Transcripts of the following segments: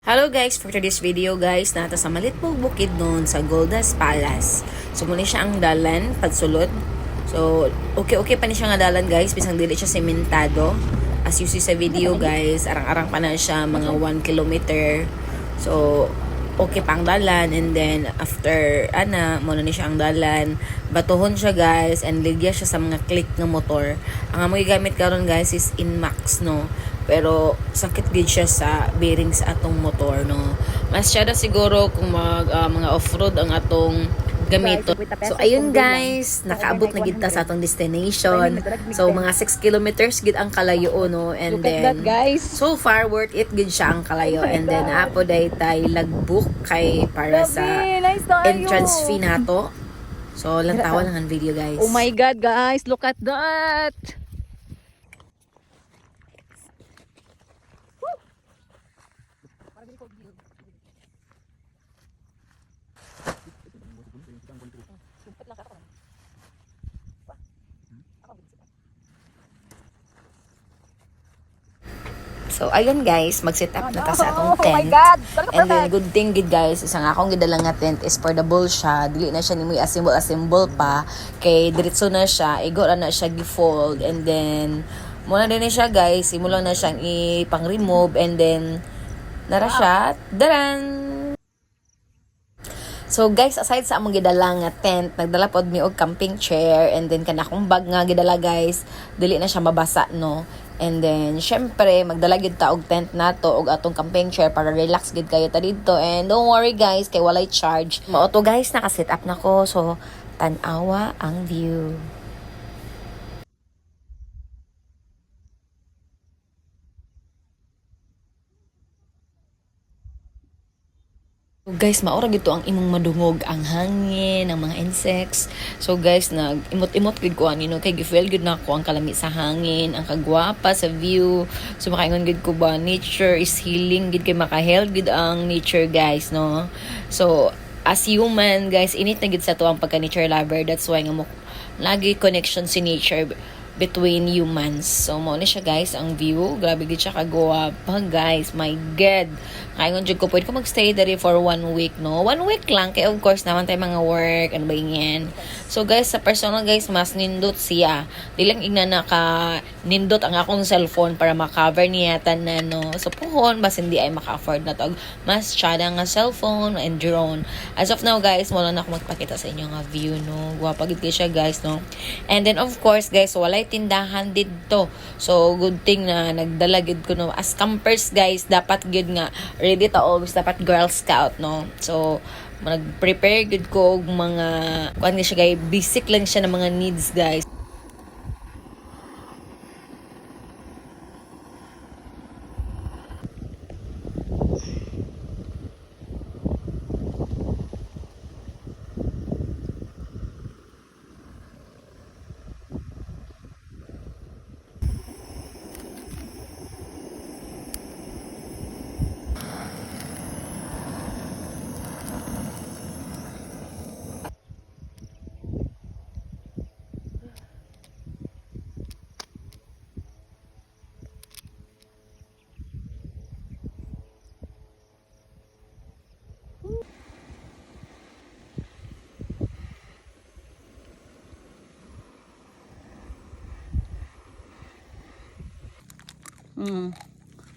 Hello guys, for today's video guys, nata sa malit po bukid noon sa Goldas Palace. So muna siya ang dalan, pagsulod. So okay pa ni siya nga dalan guys, bisang dili siya sementado. As you see sa video guys, arang-arang pa na siya mga 1 kilometer. So okay pa ang dalan, and then after muna ni siya ang dalan, batuhon siya guys, and ligya siya sa mga click ng motor. Ang amoy gamit karon guys is Inmax no. Pero sakit gid siya sa bearings atong motor no. Mas siya na siguro kung mga off-road ang atong gamiton. So ayun guys, nakaabot na gid ta sa atong destination. So mga 6 kilometers gid ang kalayo no, and then so far worth it gid siya ang kalayo, and then apo day tay lagbook kay para sa entrance fee nato. So lantawan lang ang video guys. Oh my god guys, look at that. So ayun guys, mag-set up na ta sa atong tent. Oh my god. And then good thing gid guys, isang akong gidala nga tent is portable siya. Dili na siya nimo assemble pa kay diretso na siya, igo na siya gi-fold, and then muna din siya guys, imo lang na siyang ipang-remove, and then nara siya, daran. So guys, aside sa among gidala nga tent, nagdala pod mi og camping chair, and then kana akong bag nga gidala guys, dili na siya mabasa no. And then syempre magdala gid ta og tent nato og atong camping chair para relax gid kayo ta didto. And don't worry guys, kay walay charge. Mao to guys, naka-set up na ko, so tan-awa ang view. So guys, maura gito ang imong madungog ang hangin, ang mga insects. So guys, nag-imot-imot gid ko anino kay gifeel gid na ko ang kalami sa hangin, ang kagwapa sa view. So makaingon gid ko ba, nature is healing gid, kay maka-help gid ang nature guys no. So as human guys, init na gid sa to ang pagka-nature lover. That's why nga mo lagi connection si nature between humans. So mo ni siya guys ang view. Grabe gid siya kagwapa guys. My god. Kaingon jud ko pwede ko magstay dere for 1 week no. 1 week lang kay of course naman tay mga work ano ba yan. So guys, sa personal guys, mas nindot siya. Di lang igna naka nindot ang akong cellphone para ma-cover niya tanan no. So puhon bas hindi ay maka-afford na to. Mas tsada nga cellphone and drone. As of now guys, mo lang ako magpakita sa inyo nga view no. Gwapa gid siya guys no. And then of course guys, walay tindahan didto. So good thing na nagdala gid ko no. As campers guys, dapat gid nga ready ta always, dapat Girl Scout no. So nag-prepare gid ko og mga kuan siya guys, basic lang siya ng mga needs guys.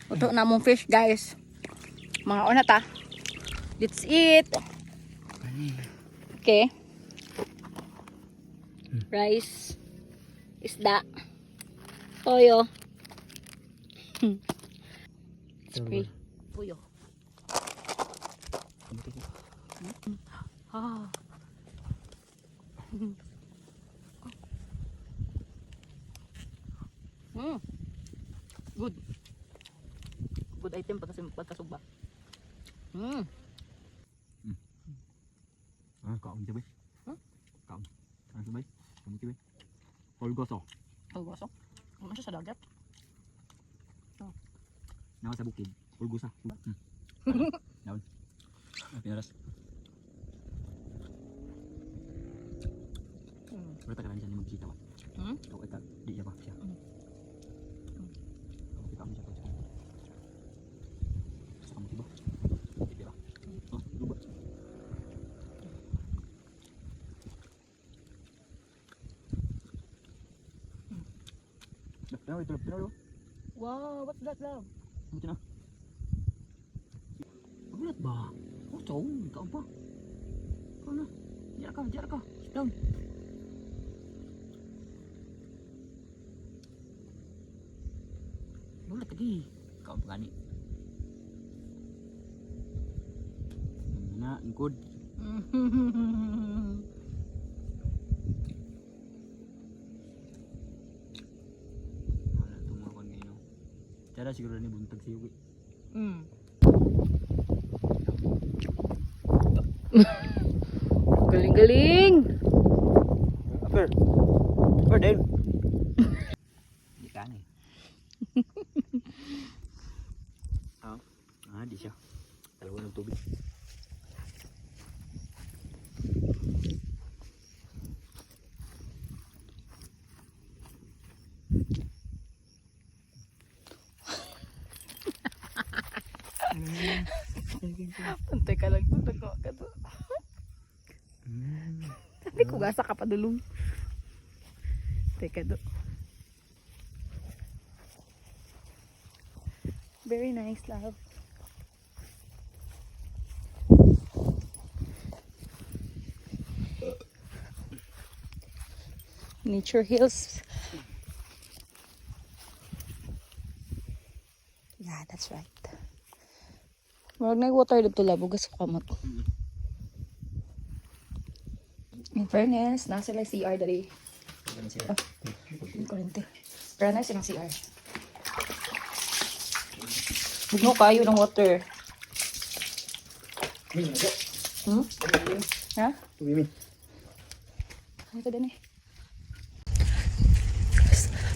Uto na mong fish guys. Mga ona ta. That's it. Okay. Rice. Isda. Toyo. Spray. Puyo. Ah. Good. Good item pagkasugba. Kaon siya ba? Kaon. Ano siya ba? Kamu siya ba? Polgoso. Polgoso. Ano siya sa dagat? Nawa sa bukid. Polgosa. Naon. Pinaras. Berta ka lang siya ni magbisita ba? Ikaw ay ka, di siya ba siya? Kita mo siya. Basta kamu siya ba? Pinalo. Wow, what's that, love? Buti na. Magulat ba? Oh, chong, ikaw pa. Ikaw na. Diyan ka. Sit down. Magulat lagi. Ikaw ang pagani. Yan na, ingkod. Wala tumakon ngayon. Tara siguro ni buntag si Yuki. Galing-galing. Upper. Dale. Di ka na eh. Di siya. Dalawa ng tubig. Pantay ka lang to, nagawa ka to. Hindi ko gasa ka pa dulong. Teka do. Very nice, love. Nature Hills. Yeah, that's right. Marag nag-water dito labugas ko kamot. In fairness, nasa sila CR dali. Kurente. Pero na silang CR. Bugno kayo ng water. Hmm? Ha? Ano ka din eh?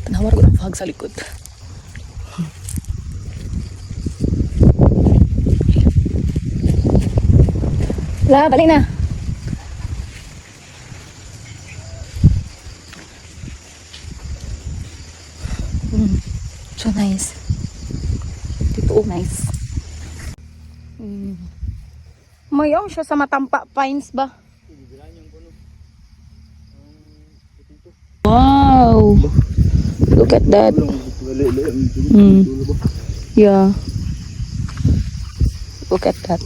Tanawar ko ng fog sa likod. La, balik na. So nice. Totoo nice. Mayroon siya sa Matampa Pines ba? Wow! Look at that. Yeah. Look at that.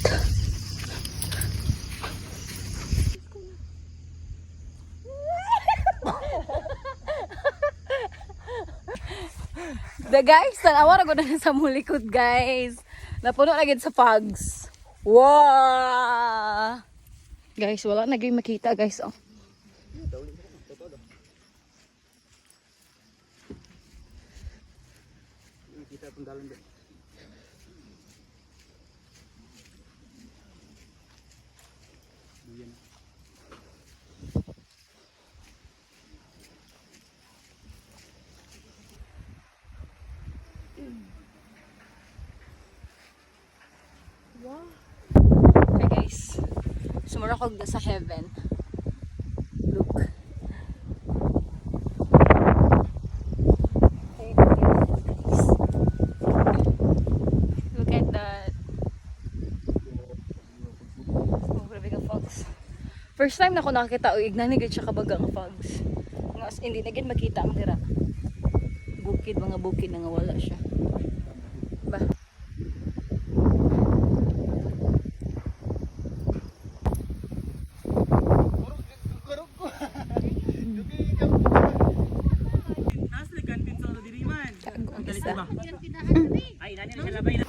The guys, tanawa ko na sa mulikod guys. Napuno na gid sa fogs. Wow! Guys, wala na gyud makita guys. Oh. Kita pun dalam deh. Wow. Hey guys, sumurakog na sa heaven. Look. Hey guys. Look at that. Oh, grabe ka fogs. First time na ako nakakita o ignanigid siya kabaga ang fogs. Nga hindi na gid makita ang dira. Bukid, mga bukid na nga wala siya. Ba? Ay, nani na siya labay na.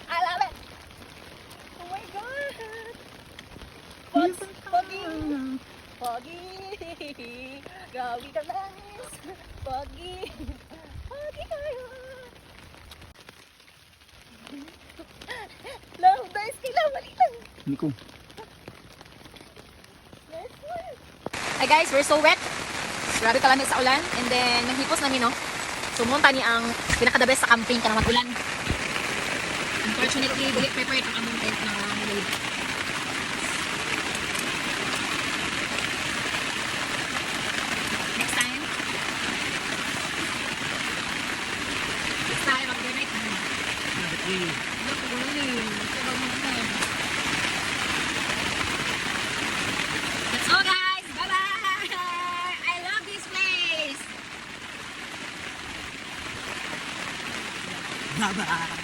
I love it! Oh my god! What's Foggy? Foggy! Grabe ka langis! Foggy! Foggy kayo! Love, guys, kailangan balik lang! Nico. Hi guys, we're so wet. Grabe kalamig sa ulan. And then, naghipos namin, no? Sumunta ni ang pinaka-the best sa camping ka na mag-ulan. Unfortunately, bulit prepared ang among tent na load. Next time, Let's go guys! Bye-bye! I love this place! Bye-bye.